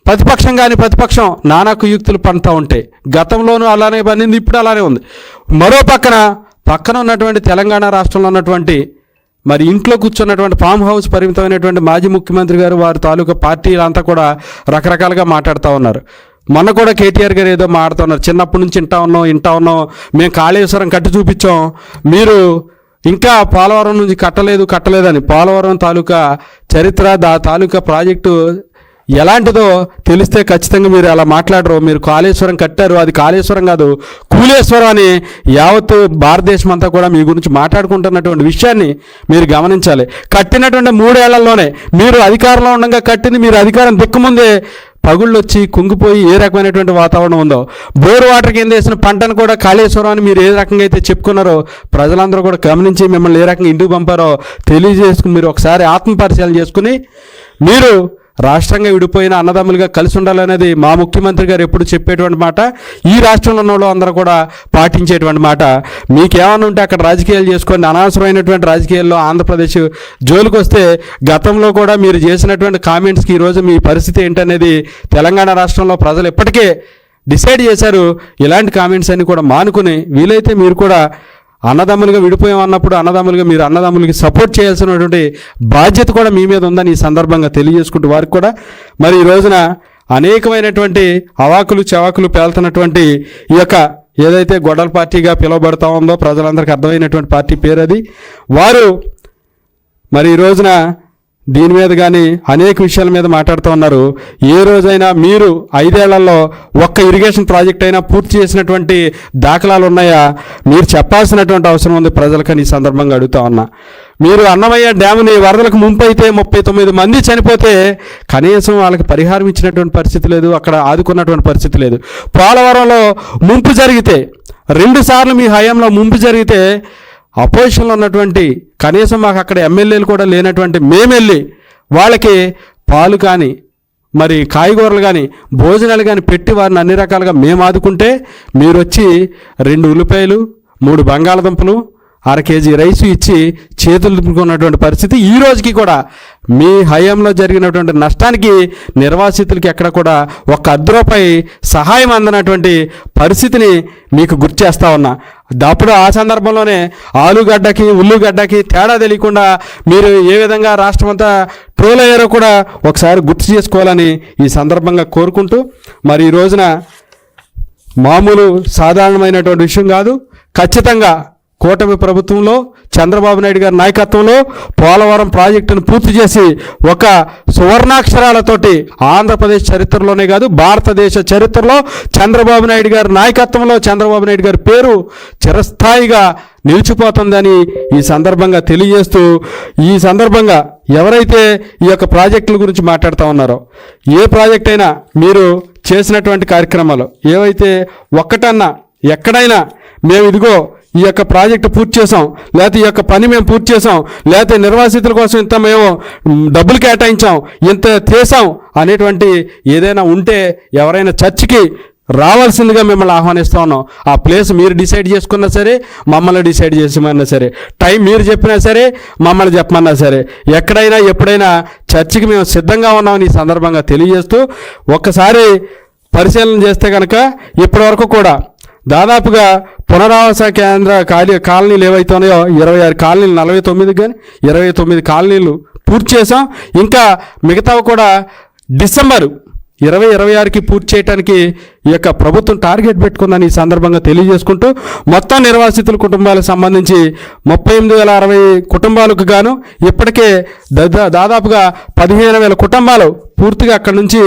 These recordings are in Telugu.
ప్రతిపక్షం నానా కుయుక్తులు పండుతూ ఉంటాయి. గతంలోనూ అలానే పడింది, ఇప్పుడు అలానే ఉంది. మరో పక్కన ఉన్నటువంటి తెలంగాణ రాష్ట్రంలో ఉన్నటువంటి మరి ఇంట్లో కూర్చున్నటువంటి ఫామ్ హౌస్ పరిమితమైనటువంటి మాజీ ముఖ్యమంత్రి గారు వారి తాలూకా పార్టీలంతా కూడా రకరకాలుగా మాట్లాడుతూ ఉన్నారు. మొన్న కూడా కేటీఆర్ గారు ఏదో మాట్లాడుతున్నారు, చిన్నప్పటి నుంచి వింటా ఉన్నాం, మేము కాళేశ్వరం కట్టి చూపించాం, మీరు ఇంకా పోలవరం నుంచి కట్టలేదని. పోలవరం తాలూకా చరిత్ర, తాలూకా ప్రాజెక్టు ఎలాంటిదో తెలిస్తే ఖచ్చితంగా మీరు అలా మాట్లాడరు. మీరు కాళేశ్వరం కట్టారు, అది కాళేశ్వరం కాదు కూలేశ్వరం అని యావత్ భారతదేశం అంతా కూడా మీ గురించి మాట్లాడుకుంటున్నటువంటి విషయాన్ని మీరు గమనించాలి. కట్టినటువంటి 3 ఏళ్లలోనే మీరు అధికారంలో ఉండగా కట్టింది, మీరు అధికారం దిక్కుముందే పగుళ్ళు వచ్చి కుంగిపోయి ఏ రకమైనటువంటి వాతావరణం ఉందో, బోర్ వాటర్ కింద వేసిన పంటను కూడా కాళేశ్వరం అని మీరు ఏ రకంగా అయితే చెప్పుకున్నారో ప్రజలందరూ కూడా గమనించి మిమ్మల్ని ఏ రకంగా ఇంటికి పంపారో తెలియజేసుకుని మీరు ఒకసారి ఆత్మపరిశీలన చేసుకుని మీరు రాష్ట్రంగా విడిపోయిన అన్నదమ్ములుగా కలిసి ఉండాలనేది మా ముఖ్యమంత్రి గారు ఎప్పుడు చెప్పేటువంటి మాట, ఈ రాష్ట్రంలో ఉన్న వాళ్ళు అందరూ కూడా పాటించేటువంటి మాట. మీకేమైనా ఉంటే అక్కడ రాజకీయాలు చేసుకొని అనవసరమైనటువంటి రాజకీయాల్లో ఆంధ్రప్రదేశ్ జోలికి వస్తే గతంలో కూడా మీరు చేసినటువంటి కామెంట్స్కి ఈరోజు మీ పరిస్థితి ఏంటనేది తెలంగాణ రాష్ట్రంలో ప్రజలు ఎప్పటికే డిసైడ్ చేశారు. ఇలాంటి కామెంట్స్ అన్ని కూడా మానుకుని వీలైతే మీరు కూడా అన్నదమ్ములుగా విడిపోయామన్నప్పుడు మీరు అన్నదమ్ములకి సపోర్ట్ చేయాల్సినటువంటి బాధ్యత కూడా మీ మీద ఉందని ఈ సందర్భంగా తెలియజేసుకుంటూ వారికి కూడా మరి ఈ రోజున అనేకమైనటువంటి అవాకులు చవాకులు పేలుతున్నటువంటి ఈ యొక్క ఏదైతే గొడవల పార్టీగా పిలువబడతా ఉందో ప్రజలందరికీ అర్థమైనటువంటి పార్టీ పేరు అది. వారు మరి ఈ రోజున దీని మీద కానీ అనేక విషయాల మీద మాట్లాడుతూ ఉన్నారు. ఏ రోజైనా మీరు 5 ఏళ్లలో ఒక్క ఇరిగేషన్ ప్రాజెక్ట్ అయినా పూర్తి చేసినటువంటి దాఖలాలు ఉన్నాయా? మీరు చెప్పాల్సినటువంటి అవసరం ఉంది ప్రజలకని ఈ సందర్భంగా అడుగుతా ఉన్నా. మీరు అన్నమయ్య డ్యాముని వరదలకు ముంపు అయితే 39 మంది చనిపోతే కనీసం వాళ్ళకి పరిహారం ఇచ్చినటువంటి పరిస్థితి లేదు, అక్కడ ఆదుకున్నటువంటి పరిస్థితి లేదు. పోలవరంలో ముంపు జరిగితే 2 సార్లు మీ హయాంలో ముంపు జరిగితే అపోజిషన్లో ఉన్నటువంటి కనీసం మాకు అక్కడ ఎమ్మెల్యేలు కూడా లేనటువంటి మేమెళ్ళి వాళ్ళకి పాలు కానీ మరి కాయగూరలు కానీ భోజనాలు కానీ పెట్టి వారిని అన్ని రకాలుగా మేము ఆదుకుంటే మీరు వచ్చి 2 ఉల్లిపాయలు 3 బంగాళదుంపలు 1/2 కేజీ రైసు ఇచ్చి చేతులు దుప్పుకున్నటువంటి పరిస్థితి. ఈ రోజుకి కూడా మీ హయాంలో జరిగినటువంటి నష్టానికి నిర్వాసితులకి ఎక్కడ కూడా ₹1 సహాయం అందనటువంటి పరిస్థితిని మీకు గుర్తు చేస్తా ఉన్నా. అప్పుడు ఆ సందర్భంలోనే ఆలుగడ్డకి ఉల్లిగడ్డకి తేడా తెలియకుండా మీరు ఏ విధంగా రాష్ట్రం అంతా ట్రోల్ అయ్యారో కూడా ఒకసారి గుర్తు చేసుకోవాలని ఈ సందర్భంగా కోరుకుంటూ మరి ఈ రోజున మామూలు సాధారణమైనటువంటి విషయం కాదు, ఖచ్చితంగా కూటమి ప్రభుత్వంలో చంద్రబాబు నాయుడు గారి నాయకత్వంలో పోలవరం ప్రాజెక్టును పూర్తి చేసి ఒక సువర్ణాక్షరాలతోటి ఆంధ్రప్రదేశ్ చరిత్రలోనే కాదు భారతదేశ చరిత్రలో చంద్రబాబు నాయుడు గారి నాయకత్వంలో చంద్రబాబు నాయుడు గారి పేరు చిరస్థాయిగా నిలిచిపోతుందని ఈ సందర్భంగా తెలియజేస్తూ, ఈ సందర్భంగా ఎవరైతే ఈ యొక్క ప్రాజెక్టుల గురించి మాట్లాడుతూ ఉన్నారో, ఏ ప్రాజెక్ట్ అయినా మీరు చేసినటువంటి కార్యక్రమాలు ఏవైతే ఒక్కటన్నా ఎక్కడైనా మేము ఇదిగో ఈ యొక్క ప్రాజెక్టు పూర్తి చేసాం, లేకపోతే ఈ యొక్క పని మేము పూర్తి చేసాం, లేకపోతే నిర్వాసితుల కోసం ఇంత మేము డబ్బులు కేటాయించాం, ఇంత చేసాం అనేటువంటి ఏదైనా ఉంటే ఎవరైనా చర్చికి రావాల్సిందిగా మిమ్మల్ని ఆహ్వానిస్తూ ఉన్నాం. ఆ ప్లేస్ మీరు డిసైడ్ చేసుకున్నా సరే, మమ్మల్ని డిసైడ్ చేసిమన్నా సరే, టైం మీరు చెప్పినా సరే, మమ్మల్ని చెప్పమన్నా సరే, ఎక్కడైనా ఎప్పుడైనా చర్చికి మేము సిద్ధంగా ఉన్నామని ఈ సందర్భంగా తెలియజేస్తూ, ఒక్కసారి పరిశీలన చేస్తే కనుక ఇప్పటివరకు కూడా దాదాపుగా పునరావాస కేంద్ర కాలనీలు ఏవైతే ఉన్నాయో 26 కాలనీలు, 49 కానీ 29 కాలనీలు పూర్తి చేసాం. ఇంకా మిగతావి కూడా డిసెంబర్ 2026కి పూర్తి చేయడానికి ఈ యొక్క ప్రభుత్వం టార్గెట్ పెట్టుకుందని ఈ సందర్భంగా తెలియజేసుకుంటూ, మొత్తం నిర్వాసితుల కుటుంబాలకు సంబంధించి 38,060 కుటుంబాలకు గాను ఇప్పటికే దాదాపుగా 15,000 కుటుంబాలు పూర్తిగా అక్కడి నుంచి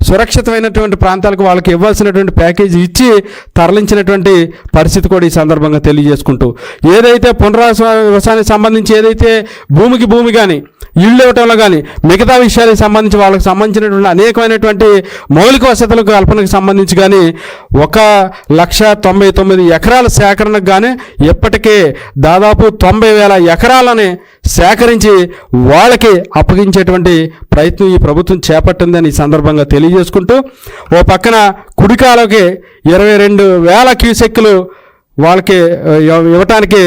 సురక్షితమైనటువంటి ప్రాంతాలకు వాళ్ళకి ఇవ్వాల్సినటువంటి ప్యాకేజీ ఇచ్చి తరలించినటువంటి పరిస్థితి కూడా ఈ సందర్భంగా తెలియజేసుకుంటూ, ఏదైతే పునరావాసానికి సంబంధించి ఏదైతే భూమి కానీ ఇళ్ళు ఇవ్వటంలో కానీ మిగతా విషయాలకు సంబంధించి వాళ్ళకి సంబంధించినటువంటి అనేకమైనటువంటి మౌలిక వసతుల కల్పనకు సంబంధించి కానీ 1,99,000 ఎకరాల సేకరణకు కానీ ఇప్పటికే దాదాపు 90,000 ఎకరాలని సేకరించి వాళ్ళకి అప్పగించేటువంటి ప్రయత్నం ఈ ప్రభుత్వం చేపట్టిందని ఈ సందర్భంగా తెలియజేసుకుంటూ, ఓ పక్కన కుడికాలకి 22,000 క్యూసెక్కులు వాళ్ళకి ఇవ్వటానికి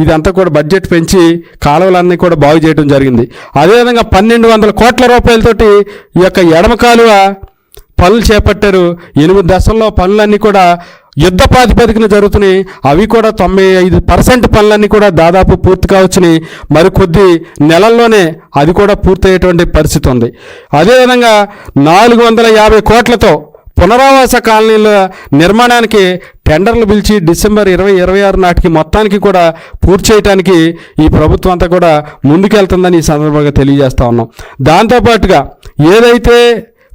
ఇదంతా కూడా బడ్జెట్ పెంచి కాలువలన్నీ కూడా బాగు చేయడం జరిగింది. అదేవిధంగా 1,200 కోట్ల రూపాయలతోటి ఈ యొక్క ఎడమ కాలువ పనులు చేపట్టారు. 8 దశల్లో పనులన్నీ కూడా యుద్ధ ప్రాతిపదికన జరుగుతున్నాయి. అవి కూడా 95% పనులన్నీ కూడా దాదాపు పూర్తి కావచ్చుని. మరికొద్ది నెలల్లోనే అది కూడా పూర్తయ్యేటువంటి పరిస్థితి ఉంది. అదేవిధంగా 450 కోట్లతో పునరావాస కాలనీల నిర్మాణానికి టెండర్లు పిలిచి డిసెంబర్ 2026 నాటికి మొత్తానికి కూడా పూర్తి చేయడానికి ఈ ప్రభుత్వం అంతా కూడా ముందుకెళ్తుందని ఈ సందర్భంగా తెలియజేస్తా ఉన్నాం. దాంతోపాటుగా ఏదైతే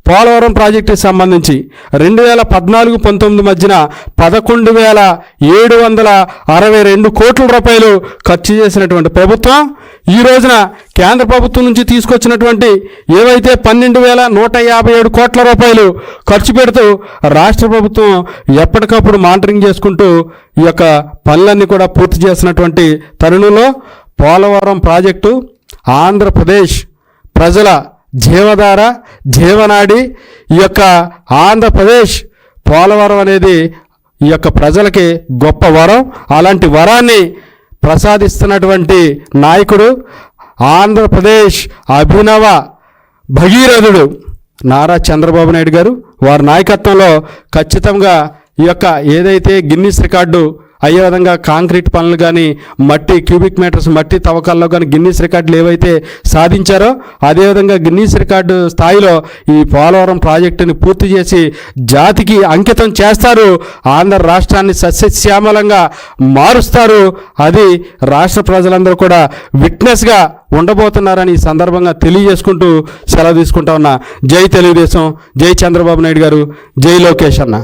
పోలవరం ప్రాజెక్టుకి సంబంధించి 2014-19 మధ్యన 11,762 కోట్ల రూపాయలు ఖర్చు చేసినటువంటి ప్రభుత్వం ఈ రోజున కేంద్ర ప్రభుత్వం నుంచి తీసుకొచ్చినటువంటి ఏవైతే 12,157 కోట్ల రూపాయలు ఖర్చు పెడుతూ రాష్ట్ర ప్రభుత్వం ఎప్పటికప్పుడు మానిటరింగ్ చేసుకుంటూ ఈ యొక్క పనులన్నీ కూడా పూర్తి చేసినటువంటి తరుణంలో పోలవరం ప్రాజెక్టు ఆంధ్రప్రదేశ్ ప్రజల జీవధార, జీవనాడి. ఈ యొక్క ఆంధ్రప్రదేశ్ పోలవరం అనేది ఈ యొక్క ప్రజలకి గొప్ప వరం. అలాంటి వరాన్ని ప్రసాదిస్తున్నటువంటి నాయకుడు ఆంధ్రప్రదేశ్ అభినవ భగీరథుడు నారా చంద్రబాబు నాయుడు గారు. వారి నాయకత్వంలో ఖచ్చితంగా ఈ యొక్క ఏదైతే గిన్నిస్ రికార్డు అయ్యే విధంగా కాంక్రీట్ పనులు కానీ మట్టి క్యూబిక్ మీటర్స్ మట్టి తవ్వకాల్లో కానీ గిన్నిస్ రికార్డులు ఏవైతే సాధించారో అదేవిధంగా గిన్నిస్ రికార్డు స్థాయిలో ఈ పోలవరం ప్రాజెక్టుని పూర్తి చేసి జాతికి అంకితం చేస్తారు. ఆంధ్ర రాష్ట్రాన్ని సస్యశ్యామలంగా మారుస్తారు. అది రాష్ట్ర ప్రజలందరూ కూడా విట్నెస్గా ఉండబోతున్నారని ఈ సందర్భంగా తెలియజేసుకుంటూ సెలవు తీసుకుంటా ఉన్నా. జై తెలుగుదేశం, జై చంద్రబాబు నాయుడు గారు, జై లోకేష్ అన్న.